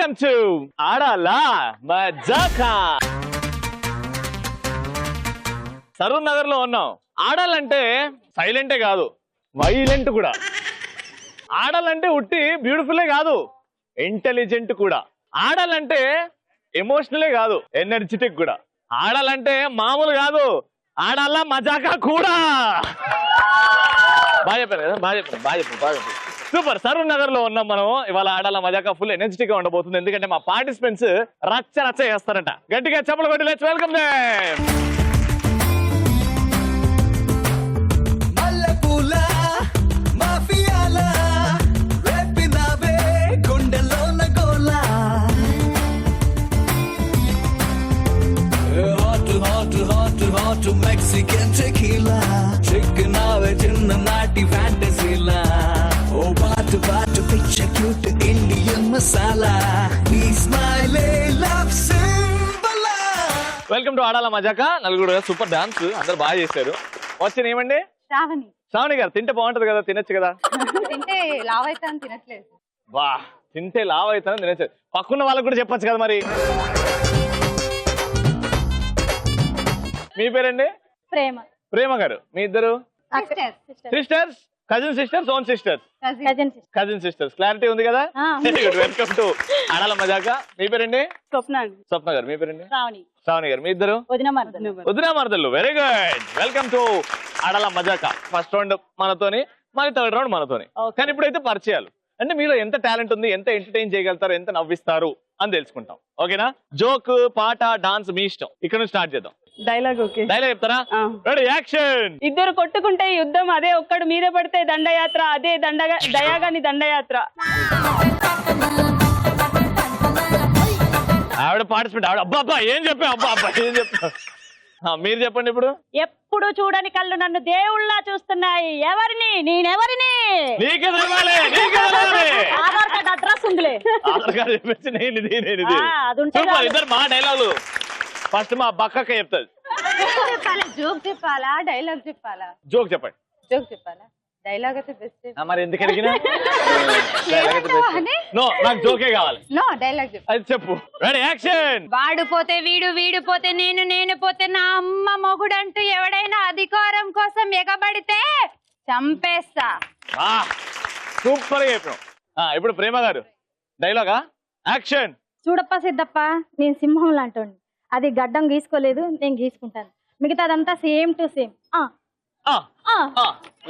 Welcome to Aadala Majaka. Saroornagar లో ఉన్నాం. ఆడాలంటే సైలెంటే కాదు, వైలెంట్ కూడా. ఆడాలంటే ఉట్టి బ్యూటిఫుల్లే కాదు, ఇంటెలిజెంట్ కూడా. ఆడాలంటే ఎమోషనలే కాదు, ఎనర్జెటిక్ కూడా. ఆడాలంటే మామూలు కాదు, ఆడాలా మజాకా కూడా. బాగా చెప్పారు కదా, బాగా చెప్పారు. సూపర్. సరూర్ నగర్ లో ఉన్నాం మనం. ఇవాళ ఆడాల మజాకా ఫుల్ ఎనర్జెటిక్ గా ఉండబోతుంది, ఎందుకంటే మా పార్టిసిపెంట్స్ రచ్చ చేస్తారంట. గట్టిగా చెప్పలు కొట్టి let's welcome them. Mexican tequila, chicken ave chinnati fantasy la. Oh, baatu picture cute Indian masala. Be smile, love symbol. Welcome to Aadala Majaka. నలుగురు సూపర్ డాన్స్, అందరు బాగా చేశారు. వచ్చిన ఏమండి? శ్రావణి గారు. తింటే బాగుంటది కదా, తినొచ్చు కదా. తింటే లావ్ అవుతాను, తినట్లేదు. వా, తింటే లావ్ అవుతాను, తినొచ్చు. పక్కన్న వాళ్ళకి కూడా చెప్పొచ్చు కదా మరి. మీ పేరండి? ప్రేమ గారు. మీ ఇద్దరు sisters, cousin sisters, own sisters? Cousin sisters. Clarity ఉంది కదా. వెల్కమ్ టు ఆడాల మజాకా. మీ పేరండి? స్వప్న గారు. మీ పేరండి? శ్రావణి గారు. మీ ఇద్దరు? వదినా మరదలు. Very good. Welcome to Aadala Majaka. First round మనతోని, మరి థర్డ్ రౌండ్ మనతోని. కానీ ఇప్పుడైతే పరిచయాలు. అంటే మీలో ఎంత టాలెంట్ ఉంది, ఎంత ఎంటర్టైన్ చేయగలుగుతారు, ఎంత నవ్విస్తారు అని తెలుసుకుంటాం. ఓకేనా? జోక్, పాట, డాన్స్ మీ ఇష్టం. ఇక్కడ నుంచి స్టార్ట్ చేద్దాం. Dialogue okay. డైలాగ్ చెప్తారా? Ready, action. ఇద్దరు కొట్టుకుంటే యుద్ధం, అదే ఒక్కడు మీద పడితే దండయాత్ర, అదే దయాగాని దండయాత్ర. ఆవిడ పార్టిసిపేట్. ఆవిడ అబ్బా ఏం చెప్పా, అబ్బా ఏం చెప్పా. మీరు చెప్పండి ఇప్పుడు. ఎప్పుడు చూడని కళ్ళు నన్ను దేవుళ్ళ చూస్తున్నాయి. ఎవరిని? నేనెవరిని? నీకే తెలవాలి, నీకే తెలవాలి. ఆధార్ కార్డ్ అడ్రస్ ఉందిలే. ఆధార్ కార్డు చెప్పేసి నేను సూపర్. ఇద్దరు మా డైలాగులు. ఫస్ట్ మా బక్కక్క చెప్తాది. జోక్ చెప్పాలా, డైలాగ్ చెప్పాలా? జోక్ చెప్పండి. జోక్ చెప్పాలా? డైలాగ్ అయితే బెస్ట్. మరి ఎందుకు అడిగినా? నో, నాకు జోకే కావాలి. నో, డైలాగ్ చెప్పు. అది చెప్పు. Ready, action. వాడు పోతే వీడు, వీడు పోతే నేను పోతే నా అమ్మ మొగుడంటూ ఎవడైనా అధికారం కోసం ఎగబడితే చంపేస్తా. సూపర్ గా చెప్పాం. ఇప్పుడు ప్రేమ గారు డైలాగా, యాక్షన్. చూడప్ప సిద్ధప్ప, నేను సింహం లాంటోని. అది గడ్డం గీసుకోలేదు, నేను గీసుకుంటాను. మిగతాదంతా same to same.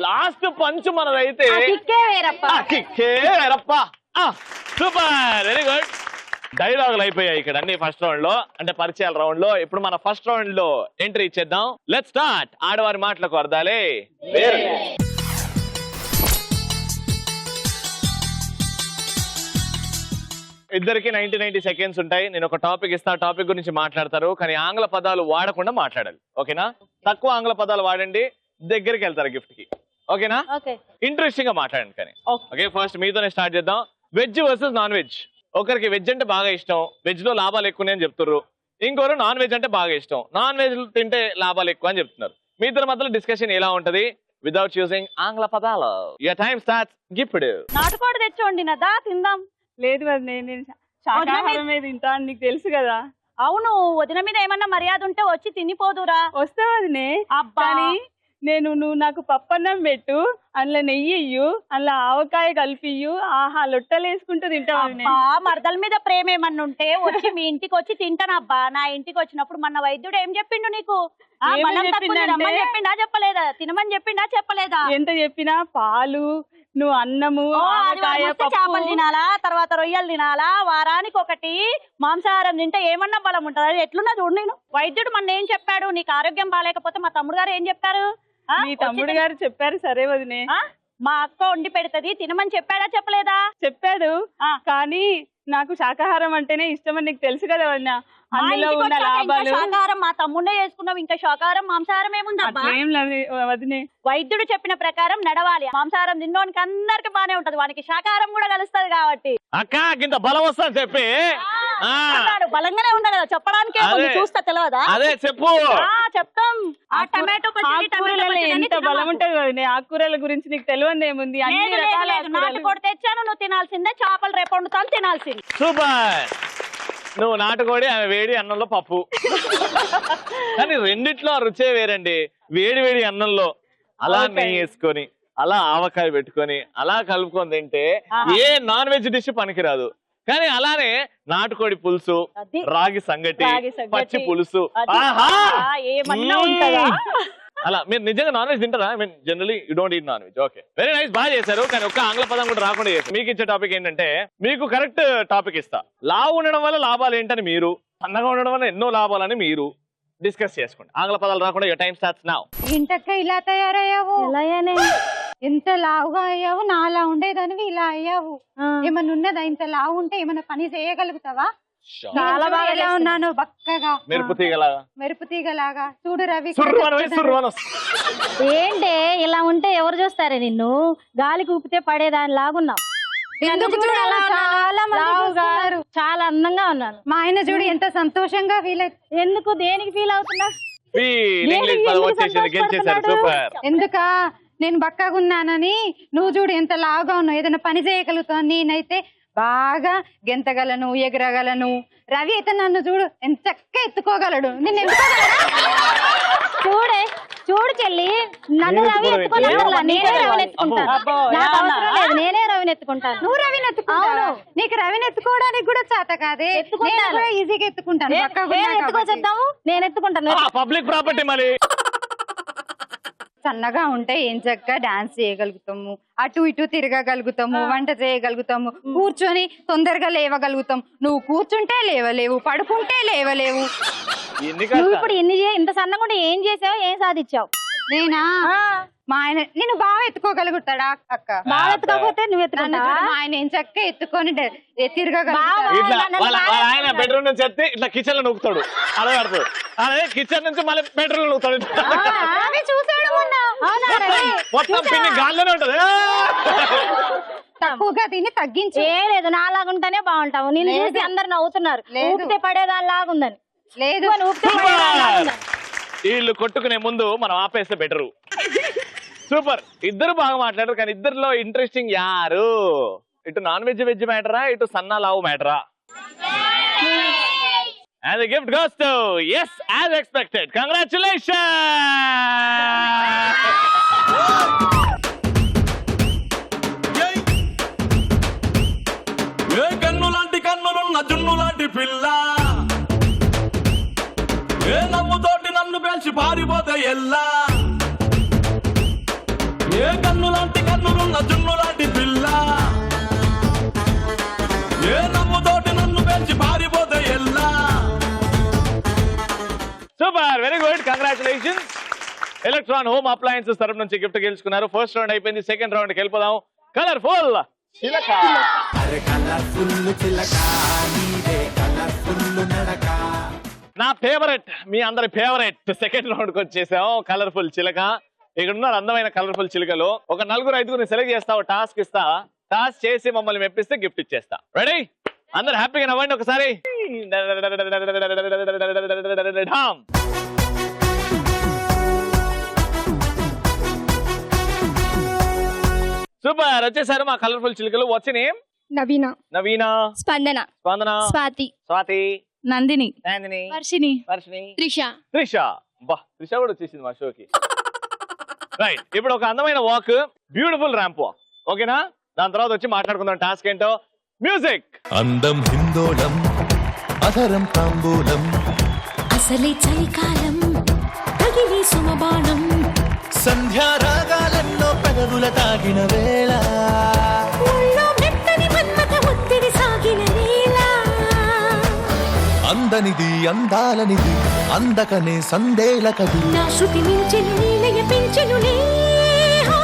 Last punch మనదైతే సూపర్, వెరీ గుడ్. డైలాగులు అయిపోయాయి ఇక్కడ అన్ని ఫస్ట్ రౌండ్ లో, అంటే పరిచయాల రౌండ్ లో. ఇప్పుడు మన ఫస్ట్ రౌండ్ లో ఎంట్రీ ఇచ్చేద్దాం. Let's start. ఆడవారి మాటలకు అర్థాలే వేరే. ఇద్దరికి 90 సెకండ్స్ ఉంటాయి. నేను ఒక టాపిక్ ఇస్తా, టాపిక్ గురించి మాట్లాడతారు, కానీ ఆంగ్ల పదాలు వాడకుండా మాట్లాడాలి. ఓకేనా? తక్కువ ఆంగ్ల పదాలు వాడండి, దగ్గరికి వెళ్తారు గిఫ్ట్ కి. ఓకేనా? ఇంట్రెస్టింగ్ గా మాట్లాడండి కానీ. ఓకే, ఫస్ట్ మీతోనే స్టార్ట్ చేద్దాం. Veg versus non veg. ఒకరికి వెజ్ అంటే బాగా ఇష్టం, వెజ్ లో లాభాలు ఎక్కువ అని చెప్తున్నారు. ఇంకోరు నాన్ వెజ్ అంటే బాగా ఇష్టం, నాన్ వెజ్ తింటే లాభాలు ఎక్కువ అని చెప్తున్నారు. మీ ఇద్దరి మధ్యలో డిస్కషన్ ఎలా ఉంటది వితౌట్ యూజింగ్ ఆంగ్ల పదాలు? Your time starts. గిఫ్ట్ నాటుకోడి తెచ్చోండి, నదా తిందాం. లేదు నేను శాకాహారమే తింటా, నీకు తెలుసు కదా. అవును, వదిన మీద ఏమన్నా మర్యాద ఉంటే వచ్చి తినిపోదురా. వస్తే వదినే. కానీ నువ్వు నాకు పప్పన్నం పెట్టు, అందులో నెయ్యి, అందులో ఆవకాయ కలిపియ్యు, ఆహా లొట్టలేసుకుంటూ తింటావు. మరదల మీద ప్రేమ ఏమన్నా ఉంటే వచ్చి మీ ఇంటికి వచ్చి తింటానబ్బా. నా ఇంటికి వచ్చినప్పుడు మన వైద్యుడు ఏం చెప్పిండు నీకు? చెప్పిండా చెప్పలేదా? తినమని చెప్పిండా చెప్పలేదా? ఎంత చెప్పినా పాలు, నువ్వు అన్నము, చేపలు తినాలా, తర్వాత రొయ్యలు తినాలా, వారానికి ఒకటి మాంసాహారం తింటే ఏమన్నా బలం ఉంటుంది. అది ఎట్లున్నా చూడు. నేను వైద్యుడు మన ఏం చెప్పాడు? నీకు ఆరోగ్యం బాగాలేకపోతే మా తమ్ముడు గారు ఏం చెప్పారు? మీ తమ్ముడు గారు చెప్పారు. సరే వదినే, మా అక్క వండి పెడుతుంది తినమని చెప్పాడా చెప్పలేదా? చెప్పాడు. కానీ నాకు శాకాహారం అంటేనే ఇష్టమని నీకు తెలుసు కదా వదిన. అందులో ఉన్న లాభాలు. శాకాహారం మా తమ్ముడే చేసుకున్నాం, ఇంకా శాకాహారం మాంసాహారం ఏముందబ్బా? వదినే, వైద్యుడు చెప్పిన ప్రకారం నడవాలి. మాంసాహారం తిన్నోనికి అందరికి బానే ఉంటది, వానికి శాకాహారం కూడా కలుస్తుంది కాబట్టి. అక్క ఇంత బలం వస్తా చెప్పి ఆ. అన్నాడు. బలంగానే ఉన్నాడు కదా చెప్పడానికి. అదే. చూస్తా తెలియదా? అదే చెప్పు. చెప్తాం. ఆ టమాటో పచ్చడి, టమాటో ఆకుకూరలలో పచ్చడి అని ఎంత బలం తినమాకు. ఉంటది వదినే. ఆకుకూరల గురించి నీకు తెలియదు ఏముంది, అన్ని లేదు, లేదు, రకాల లేదు. నాటుకోడి తెచ్చాను, నువ్వు తినాల్సిందే. చేపలు రేపు వండుతాను, తినాల్సింది. సూపర్. నువ్వు నాటుకోడి, ఆమె వేడి అన్నంలో పప్పు. కానీ రెండిట్లో ఆ రుచే వేరండి. వేడి వేడి అన్నంలో అలా నెయ్యి వేసుకొని, అలా ఆవకాయ పెట్టుకొని, అలా కలుపుకొని తింటే ఏ నాన్ వెజ్ డిష్ పనికిరాదు. కానీ అలానే నాటుకోడి పులుసు, అది. రాగి సంగటి, రాగి సంగటి. పచ్చి పులుసు, అది. ఆహా! ఏమన్నా ఉంటుందా? అలా మీరు నిజంగా నాన్ వెజ్ తింటారా? I mean generally you don't eat non veg. Okay, very nice, బాగా చేశారు. కానీ ఒక్క ఆంగ్ల పదం కూడా రాకుండా చేశారు. మీకు ఇచ్చే టాపిక్ ఏంటంటే, మీకు కరెక్ట్ టాపిక్ ఇస్తా. లావు ఉండడం వల్ల లాభాలు ఏంటని మీరు, సన్నగా ఉండడం వల్ల ఎన్నో లాభాలని మీరు డిస్కస్ చేసుకోండి. ఆంగ్ల పదాలు రాకుండా యువర్ టైం స్టార్ట్స్ నౌ. ఇంటక్క ఇలా తయారయ్యావు, ఎంత లావుగా అయ్యావు, నాలా ఉండేదానివి ఇలా అయ్యావు. ఏమన్నా ఉన్నదా? ఇంత లావు ఉంటే ఏమన్నా పని చేయగలుగుతావా? చాలా బాగా ఎలా ఉన్నాను, బక్కగా మెరుపు తీగలాగా, మెరుపు తీగలాగా. చూడు రవి, ఏంటే ఇలా ఉంటే ఎవరు చూస్తారే నిన్ను? గాలికి ఊపితే పడేదాని లాగున్నావు. ఎందుకు చూడు అలా చాలా మంది చూస్తున్నారు. చాలా అందంగా ఉన్నాను. మా ఆయన చూడు ఎంత సంతోషంగా ఫీల్ అవుతుంది. ఎందుకు, దేనికి ఫీల్ అవుతున్నా? ఇంగ్లీష్ పదం వచ్చేసింది, గెలిచేశారు. సూపర్. ఎందుక నేను బక్కగా ఉన్నానని, నువ్వు చూడు ఎంత లావుగా ఉన్నావు, ఏదైనా పని చేయగలుగుతావు. నేనైతే బాగా గెంతగలను, ఎగరగలను. రవి అయితే నన్ను చూడు ఎంత చక్కగా ఎత్తుకోగలడు. నేను చూడే, చూడు చెల్లి, నన్ను రవి ఎత్తుకోగలరా? నేనే రవిని ఎత్తుకుంటాను. నాకు అవసరం లేదు, నేనే రవిని ఎత్తుకుంటాను. నువ్వు రవిని ఎత్తుకుంటావు. నీకు రవిని ఎత్తుకోవడానికి కూడా చేత కాదే. ఎత్తుకుంటాను. నేను కూడా ఈజీగా ఎత్తుకుంటాను. ఎత్తుకోసేద్దాము, నేను ఎత్తుకుంటాను. పబ్లిక్ ప్రాపర్టీ మరి. సన్నగా ఉంటే ఏం చక్కగా డాన్స్ చేయగలుగుతాము, అటు ఇటు తిరగగలుగుతాము, వంట చేయగలుగుతాము, కూర్చొని తొందరగా లేవగలుగుతాం. నువ్వు కూర్చుంటే లేవలేవు, పడుకుంటే లేవలేవు. నువ్వు ఇప్పుడు ఇంత సన్నగా ఉంటే ఏం చేసావు, ఏం సాధించావు? నేనా? మా ఆయన నేను బాగా ఎత్తుకోగలుగుతాడా అక్క? బాగా ఎత్తుకోకపోతే నువ్వు ఎత్తుకుంటావా? మా ఆయన ఏం చక్కగా ఎత్తుకొని తిరగగలుగుతాడు. ఇట్లా వాళ్ళ ఆయన బెడ్రూమ్ నుంచి ఎత్తి ఇట్లా కిచెన్ లో నొక్కుతాడు, అలా పెడతాడు. అదే కిచెన్ నుంచి మళ్ళీ బెడ్రూమ్ లో నొక్కుతాడు. చూసాడు మొత్తం పిన్ని గాల్లోనే ఉంటది. తక్కువగా తిని తగ్గించి. ఏ లేదు, నాలాగుంటేనే బాగుంటావు. నేను చూసి అందరు నవ్వుతున్నారు, ఊపితే పడేదాని లాగుందని. లేదు, వీళ్ళు కొట్టుకునే ముందు మనం ఆపేస్తే బెటరు. సూపర్, ఇద్దరు బాగా మాట్లాడారు. కానీ ఇద్దరులో ఇంట్రెస్టింగ్ యారు? ఇటు నాన్ వెజ్ వెజ్ మ్యాటరా, ఇటు సన్నా లావు మ్యాటరా? And the gift goes to yes, as expected. Congratulations! ఏ కన్నులాంటి కన్నులున్న జున్ను లాంటి పిల్ల, ఏ నవ్వుతోటి నన్ను పేల్చి పారిపోతే ఎల్లా. ఏ కన్నులాంటి కన్నులున్న జున్ను లాంటి పిల్ల, ఏ నవ్వుతోటి నన్ను పేల్చి పారిపోతే ఎల్లా. Super, very good, congratulations. Electron home appliances తరపు నుంచి గిఫ్ట్ గెలుచుకున్నారు. ఫస్ట్ రౌండ్ అయిపోయింది, సెకండ్ రౌండ్ కి వెళ్ళిపోదాం. కలర్ఫుల్ చిలక. నా ఫేవరెట్, మీ అందరి ఫేవరెట్ సెకండ్ రౌండ్ కి వచ్చేసాం. కలర్ఫుల్ చిలక. ఇక్కడ ఉన్నారు అందమైన కలర్ఫుల్ చిలకలు. ఒక 4-5 సెలెక్ట్ చేస్తావు, టాస్క్ ఇస్తా. టాస్క్ చేసి మమ్మల్ని మెప్పిస్తే గిఫ్ట్ ఇచ్చేస్తా. రెడీ? అందరు హ్యాపీగా నవ్వండి ఒకసారి. సూపర్, వచ్చేసారు మా కలర్ఫుల్ చిలుకలు. What's your name? Naveena, Naveena, Spandana, Spandana, Swathi, Swathi, Nandini, Nandini, Varshini, Varshini, Trisha. Trisha. బా, త్రిష కూడా వచ్చేసింది మా షోకి. రైట్, ఇప్పుడు ఒక అందమైన వాక్, బ్యూటిఫుల్ ర్యాంప్ వాక్. ఓకేనా? దాని తర్వాత వచ్చి మాట్లాడుకుందాం టాస్క్ ఏంటో. మ్యూజిక్. అందం హిందోళం, అధరం తాంబూలం, అసలే చలికాలం తగిలే సుమబాణం, సంధ్యా రాగాలెన్నో పెదవుల తాగిన వేళ, ఒళ్ళో మెత్తని మన్మథ ఒత్తిడి సాగిన వేళ, అందనిది అందాలనిది అందకనే సందేల కది, నా శృతి మించెను నీలయ పెంచెను నేహా.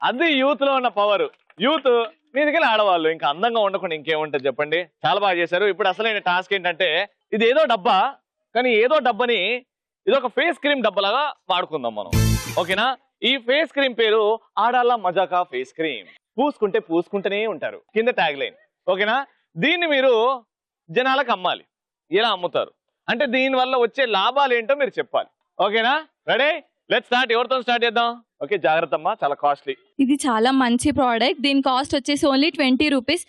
అది యూత్ లో ఉన్న పవర్. యూత్ మీదకెళ్ళి ఆడవాళ్ళు ఇంకా అందంగా ఉండకుండా ఇంకేముంటది చెప్పండి. చాలా బాగా చేశారు. ఇప్పుడు అసలైన టాస్క్ ఏంటంటే, ఇది ఏదో డబ్బా, కానీ ఏదో డబ్బని ఇది ఒక ఫేస్ క్రీమ్ డబ్బాలాగా వాడుకుందాం మనం. ఓకేనా? ఈ ఫేస్ క్రీమ్ పేరు ఆడాల మజాకా ఫేస్ క్రీమ్. పూసుకుంటే పూసుకుంటూనే ఉంటారు, కింద ట్యాగ్ లైన్. ఓకేనా? దీన్ని మీరు జనాలకు అమ్మాలి. ఎలా అమ్ముతారు అంటే దీని వల్ల వచ్చే లాభాలు ఏంటో మీరు చెప్పాలి. ఓకేనా? రెడీ? Let's start. ఎవరితో స్టార్ట్ చేద్దాం? ఓకే, జాగ్రత్త అమ్మా, చాలా కాస్ట్లీ. ఇది చాలా మంచి ప్రోడక్ట్. దీని కాస్ట్ వచ్చేసి ఓన్లీ 20 రూపీస్.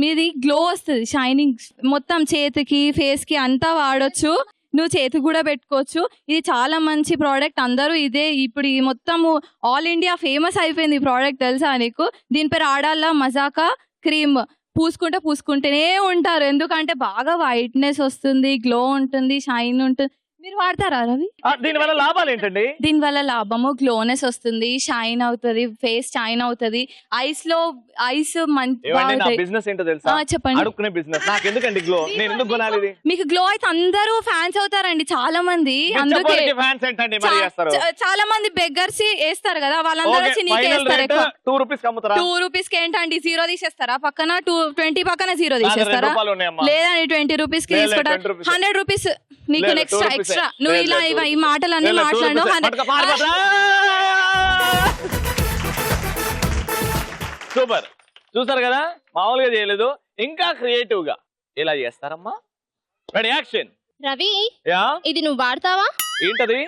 మీది గ్లో వస్తుంది, షైనింగ్ మొత్తం చేతికి ఫేస్ కి అంతా వాడొచ్చు. నువ్వు చేతికి కూడా పెట్టుకోవచ్చు. ఇది చాలా మంచి ప్రోడక్ట్. అందరూ ఇదే ఇప్పుడు ఈ మొత్తము ఆల్ ఇండియా ఫేమస్ అయిపోయింది ఈ ప్రోడక్ట్, తెలుసా నీకు? దీని పేరు ఆడాల మజాకా క్రీమ్. పూసుకుంటూనే ఉంటారు, ఎందుకంటే బాగా వైట్నెస్ వస్తుంది, గ్లో ఉంటుంది, షైన్ ఉంటుంది. మీరు వాడతారా రవి? దీని వల్ల లాభాలు ఏంటండి? దీని వల్ల లాభము గ్లోనెస్ వస్తుంది, షైన్ అవుతుంది, ఫేస్ షైన్ అవుతుంది, ఐస్ బిజినెస్ ఏంటో తెలుసా? చెప్పండి. అడుక్కునే బిజినెస్. నాకు ఎందుకండి గ్లో? నేను ఎందుకు కొనాలి ఇది? మీకు గ్లో అయితే అందరూ ఫ్యాన్స్ అవుతారండి చాలా మంది. అందుకే ఫ్యాన్స్ ఏంటండి మరి చేస్తారు? చాలా మంది బెగ్గర్స్ వేస్తారు కదా, వాళ్ళందరూ వచ్చి నీకే వేస్తారు. 2 రూపీస్ అమ్ముతారా? 2 రూపీస్ కి ఏంటండి 0 తీసేస్తారా? పక్కన 20 పక్కన 0 తీసేస్తారా? లేదండి 20 రూపీస్ కి తీసుకుంటా. 100 రూపీస్ నీకు నెక్స్ట్ ఎక్స్ట్రా. నువ్వు ఇలా ఈ మాటలన్నీ మాట్లాడు. సూపర్. చూసారు కదా, మామూలుగా చేయలేదు, ఇంకా క్రియేటివ్ గా ఇలా చేస్తారమ్మా. Ready, action. రవి, యా, ఇది నువ్వు వాడతావా? ఏంటది?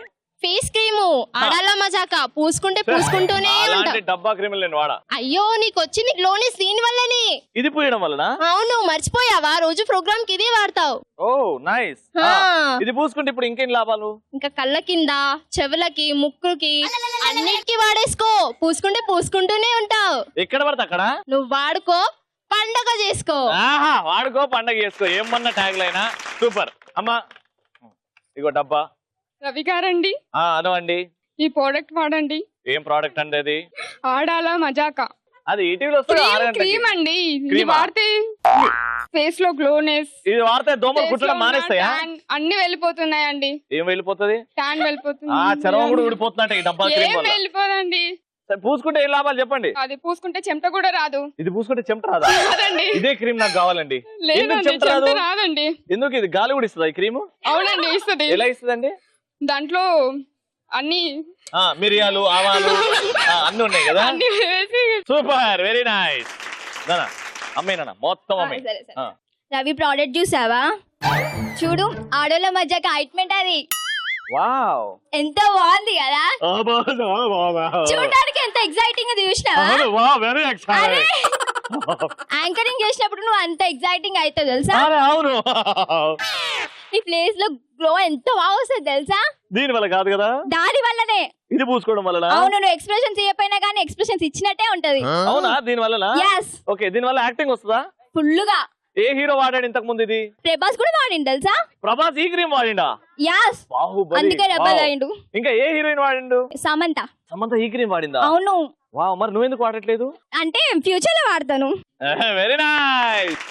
Face cream ఆడాల మజాక. పూసుకుంటూనే అలాంటి డబ్బా క్రీములు నేను వాడా. అయ్యో, నీకు వచ్చింది గ్లోనెస్ దీని వల్లనే. ఇది పూయడం వలన? అవును, మర్చిపోయావా? రోజు ప్రోగ్రామ్ కి ఇదే వాడతావు. ఓ నైస్. ఇది పూసుకుంటే ఇప్పుడు ఇంకేం లాభాలు? ఇంకా కళ్ళ కింద, చెవులకి, ముక్కుకి అన్నిటికీ వాడేసుకో. పూసుకుంటూనే ఉంటావు. ఎక్కడ పడితే అక్కడ నువ్వు వాడుకో, పండగ చేసుకో. ఆహా, వాడుకో పండగ చేసుకో. ఏమన్నా ట్యాగ్ లైనా. సూపర్ అమ్మా. ఇగో డబ్బా. రవి గారండి, అదో అండి, ఈ ప్రోడక్ట్ వాడండి. ఏం ప్రోడక్ట్ అండి అది? ఆడాల మజాకా అది ఈటీవీలో వస్తుంది. క్రీమ్ అండి. ఇది వాడితే ఫేస్ లో గ్లోనెస్. ఇది వాడితే దోమలు కుట్టడం మానేస్తాయా? అన్ని వెళ్ళిపోతున్నాయండి. ఏం వెళ్ళిపోతుంది? ట్యాన్ వెళ్ళిపోతుంది, చర్మం కూడా ఊడిపోతుందంట ఈ డబ్బా క్రీమ్ వల్ల. వెళ్ళిపోదండి. పూసుకుంటే ఏం లాభాలు చెప్పండి? అది పూసుకుంటే చెమట కూడా రాదు. ఇది పూసుకుంటే చెమట రాదా? ఇదే క్రీమ్ నాకు కావాలండి. ఎందుకు చెమట రాదండి? ఎందుకు? ఇది గాలి కూడా ఇస్తుందా ఈ క్రీమ్? అవునండి, ఇస్తుంది. ఎలా ఇస్తుందండి? దాంట్లో అన్ని మిరియాలు, ఆవాలు అన్ని ఉన్నాయి కదా. Super, very nice. అమ్మేనా మొత్తం అమ్మే. రవి, ప్రోడక్ట్ చూసావా? చూడు, ఆడోళ్ళ మధ్య ఆయింట్మెంట్ అది. వావ్, ఎంత బాగుంది కదా, చూడడానికి ఎంత ఎక్సైటింగ్ గా చూసినావా? యాంకరింగ్ చేసినప్పుడు నువ్వు అంత ఎక్సైటింగ్ అవుతావు తెలుసా? అవును. ఈ ప్లేస్ లో గ్లో ఎంత బాగా వస్తుంది తెలుసా? దీని వల్ల కాదు కదా, దాని వల్లనే. ఇది పూసుకోవడం వల్ల? అవును, నువ్వు ఎక్స్ప్రెషన్స్ ఇవ్వకపోయినా కానీ ఎక్స్ప్రెషన్స్ ఇచ్చినట్టే ఉంటది. అవునా? దీని వల్ల? yes. ఓకే, దీని వల్ల యాక్టింగ్ వస్తుందా? ఫుల్లుగా. ఏ హీరో వాడాడు ఇంతకు ముందు ఇది? ప్రభాస్ కూడా వాడిండు తెలుసా? ప్రభాస్ ఈ క్రీమ్ వాడిండా? యాస్, అందుకే డబ్బల్ అయిండు. ఇంకా ఏ హీరోయిన్ వాడిండు? సమంత. సమంత ఈ క్రీమ్ వాడిందా? అవును. వావ్, మరి నువ్వెందుకు వాడట్లేదు? అంటే ఫ్యూచర్ లో వాడతాను. Very nice.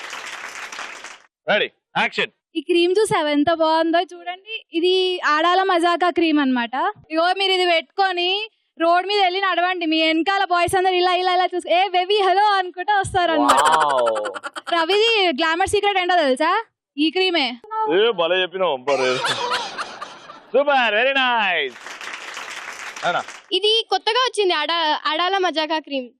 Ready, action. ఈ క్రీమ్ చూసావా ఎంత బాగుందో? చూడండి, ఇది ఆడాల మజాకా క్రీమ్ అన్నమాట. ఇగో మీరు ఇది పెట్టుకొని రోడ్ మీద వెళ్ళి నడవండి, మీ వెనకాల బాయ్స్ అందరు ఇలా చూసి ఏ బేబీ హలో అనుకుంటా వస్తారు అన్నమాట. రవిది గ్లామర్ సీక్రెట్ ఏంటో తెలుసా? ఈ క్రీమే. భలే చెప్పినావు. Super, very nice. ఇది కొత్తగా వచ్చింది ఆడాల మజాకా క్రీమ్.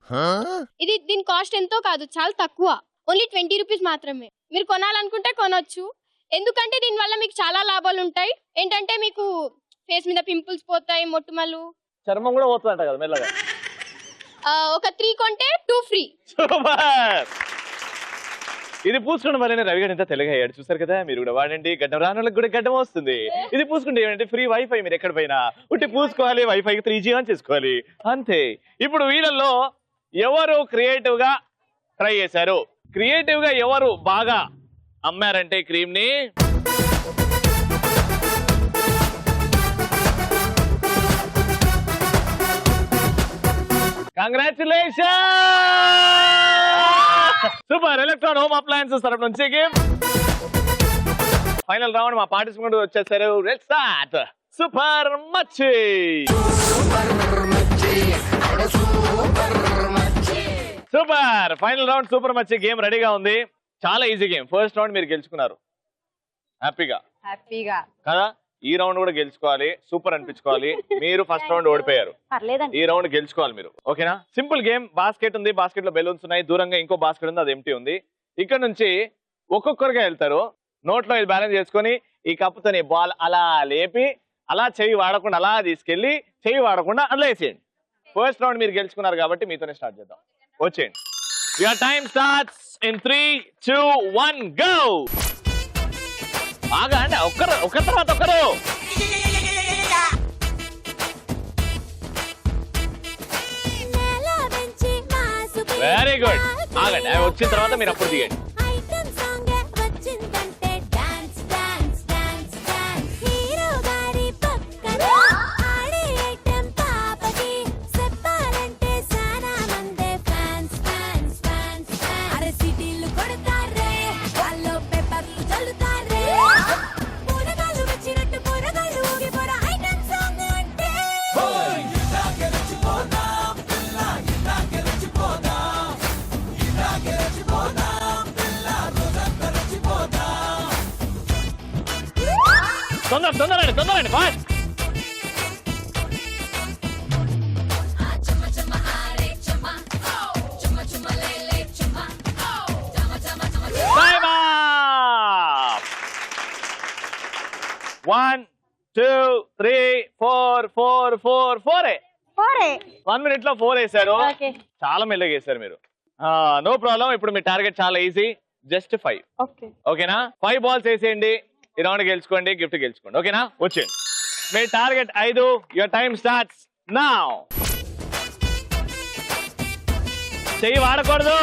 ఇది దీని కాస్ట్ ఎంతో కాదు, చాలా తక్కువ, ఓన్లీ 20 రూపీస్ మాత్రమే. మీరు కొనాలనుకుంటే కొనొచ్చు, ఎందుకంటే దీని వల్ల మీకు చాలా లాభాలు ఉంటాయి. ఏంటంటే మీకు ఫేస్ మీద పింపుల్స్ పోతాయి, మొట్టుమలు, చర్మం కూడా పోతుందంట కదా మెల్లగా. ఒక 3 కొంటే 2 ఫ్రీ. సూపర్. ఇది పూసుకోవడం వల్లనే రవి గారు ఎంత తెలుగు అయ్యాడు. చూసారు కదా, మీరు కూడా వాడండి. గడ్డం రానులకు కూడా గడ్డం వస్తుంది. ఇది పూసుకుంటే ఏమంటే ఫ్రీ వైఫై. మీరు ఎక్కడ పోయినా ఉంటే పూసుకోవాలి, వైఫై 3G ఆన్ చేసుకోవాలి, అంతే. ఇప్పుడు వీళ్ళల్లో ఎవరు క్రియేటివ్ గా ట్రై చేశారు, క్రియేటివ్ గా ఎవరు బాగా అమ్మారంటే క్రీమ్ ని? Congratulation. Super. Electron home appliances తరఫు నుంచి గేమ్ ఫైనల్ రౌండ్ మా పార్టిసిపెంట్ వచ్చేసారు. Let's start. సూపర్ మచ్చి. సూపర్. ఫైనల్ రౌండ్ సూపర్ మచ్చి గేమ్ రెడీగా ఉంది. చాలా ఈజీ గేమ్. ఫస్ట్ రౌండ్ మీరు గెలుచుకున్నారు హ్యాపీగా కదా. ఈ రౌండ్ కూడా గెలుచుకోవాలి, సూపర్ అనిపించుకోవాలి. మీరు ఫస్ట్ రౌండ్ ఓడిపోయారు, ఈ రౌండ్ గెలుచుకోవాలి మీరు. ఓకేనా? Simple game. బాస్కెట్ ఉంది, బాస్కెట్ లో బెలూన్స్ ఉన్నాయి, దూరంగా ఇంకో బాస్కెట్ ఉంది, అది ఎంటీ ఉంది. ఇక్కడ నుంచి ఒక్కొక్కరుగా వెళ్తారు. నోట్లో ఇది బ్యాలెన్స్ చేసుకొని ఈ కప్పుతోని బాల్ అలా లేపి అలా చెయ్యి వాడకుండా అలా తీసుకెళ్లి చెయ్యి వాడకుండా అలా వేసేయండి. ఫస్ట్ రౌండ్ మీరు గెలుచుకున్నారు కాబట్టి మీతోనే స్టార్ట్ చేద్దాం. వచ్చేయండి. Your time starts in 3, 2, 1 go. బాగా అండి, ఒకరి తర్వాత ఒకరు. Very good. ఆగండి, వచ్చిన తర్వాత మీరు అప్పుడు దిగండి. తొందరండి ఫాస్ట్. Time up. 1, 2, 3, 4 1 minute లో 4 వేశారు. చాలా మెల్లగా వేశారు మీరు. No problem. ఇప్పుడు మీ టార్గెట్ చాలా ఈజీ, జస్ట్ 5. ఓకేనా? 5 balls వేసేయండి. ఈ రౌండ్ గెలుచుకోండి, గిఫ్ట్ గెలుచుకోండి. ఓకేనా? వచ్చేయండి. మీ target 5. Your time starts now. చెయ్యి వాడకూడదు.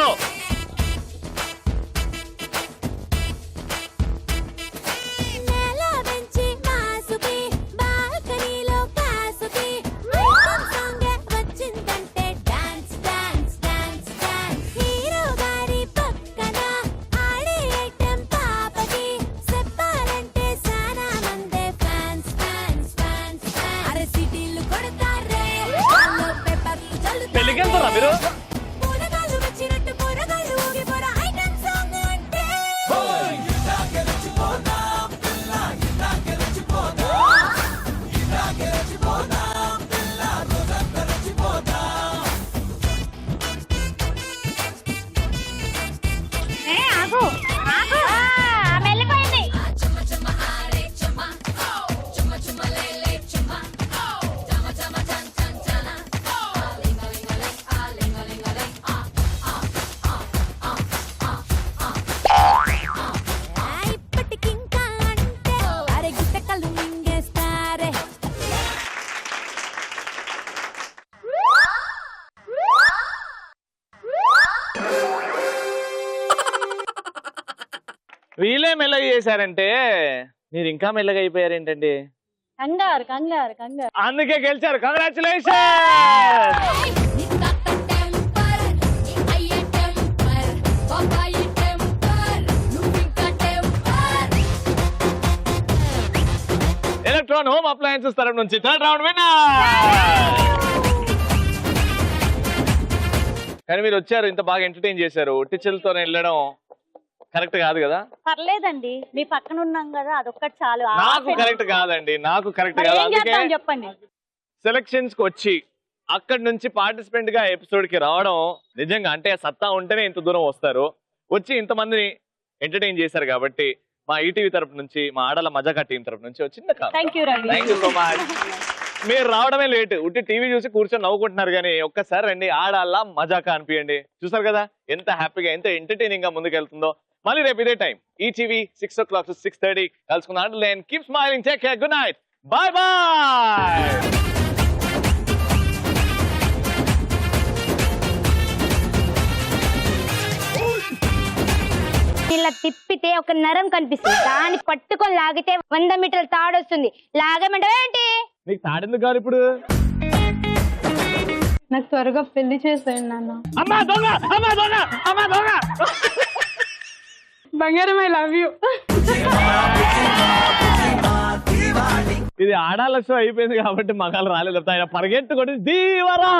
పెళ్ళికెళ్తారా మీరు? వీళ్ళే మెల్లగా చేశారంటే మీరు ఇంకా మెల్లగా అయిపోయారేంటండి? కంగారు. అందుకే గెలిచారు. కంగ్రాచులేషన్. ఎలక్ట్రాన్ హోమ్ అప్లయన్సెస్ తరఫు నుంచి 3rd రౌండ్ విన్నర్. కానీ మీరు వచ్చారు, ఇంత బాగా ఎంటర్టైన్ చేశారు. టీచర్లతో వెళ్ళడం కరెక్ట్ కాదు కదా? పర్లేదండి, మీ పక్కన ఉన్నాం కదా, అదొక్కటి చాలు. నాకు కరెక్ట్ కాదండి, నాకు కరెక్ట్ కాదు. అందుకే చెప్పండి. సెలక్షన్స్ కి వచ్చి అక్కడి నుంచి పార్టిసిపెంట్ గా ఎపిసోడ్ కి రావడం నిజంగా అంటే సత్తా ఉంటేనే ఇంత దూరం వస్తారు. వచ్చి ఇంతమందిని ఎంటర్టైన్ చేశారు కాబట్టి మా ఈటీవీ తరపు నుంచి, మా ఆడల మజాకా టీం తరపు నుంచి వచ్చింది. Thank you so much. మీరు రావడమే లేట్. ఉట్టి టీవీ చూసి కూర్చొని నవ్వుకుంటున్నారు కానీ ఒక్కసారి రండి, ఆడాల మజాకా అనిపించండి. చూసారు కదా ఎంత హ్యాపీగా, ఎంత ఎంటర్టైనింగ్ గా ముందుకెళ్తుందో. మళ్ళీ రేపు ఇదే టైం ఈటీవీ 6 o'clock to 6:30 కలుసుకుందాం. And keep smiling, take care, good night, bye bye. ఇలా తిప్పితే ఒక నరం కనిపిస్తుంది, దాన్ని పట్టుకొని లాగితే 100 మీటర్ల తాడు వస్తుంది. లాగమంటావా ఏంటి? నీకు తాడెందుకు కాదు ఇప్పుడు? నాకు త్వరగా పెళ్లి చేసేయండి నాన్న. అమ్మా దొంగ, అమ్మా దొంగ, అమ్మా దొంగ. బంగారం, ఐ లవ్ యూ. ఇది ఆడాల షో అయిపోయింది కాబట్టి మగాళ్ళు రాలేదు. ఆయన పరిగెత్తు కొట్టి దీవరా.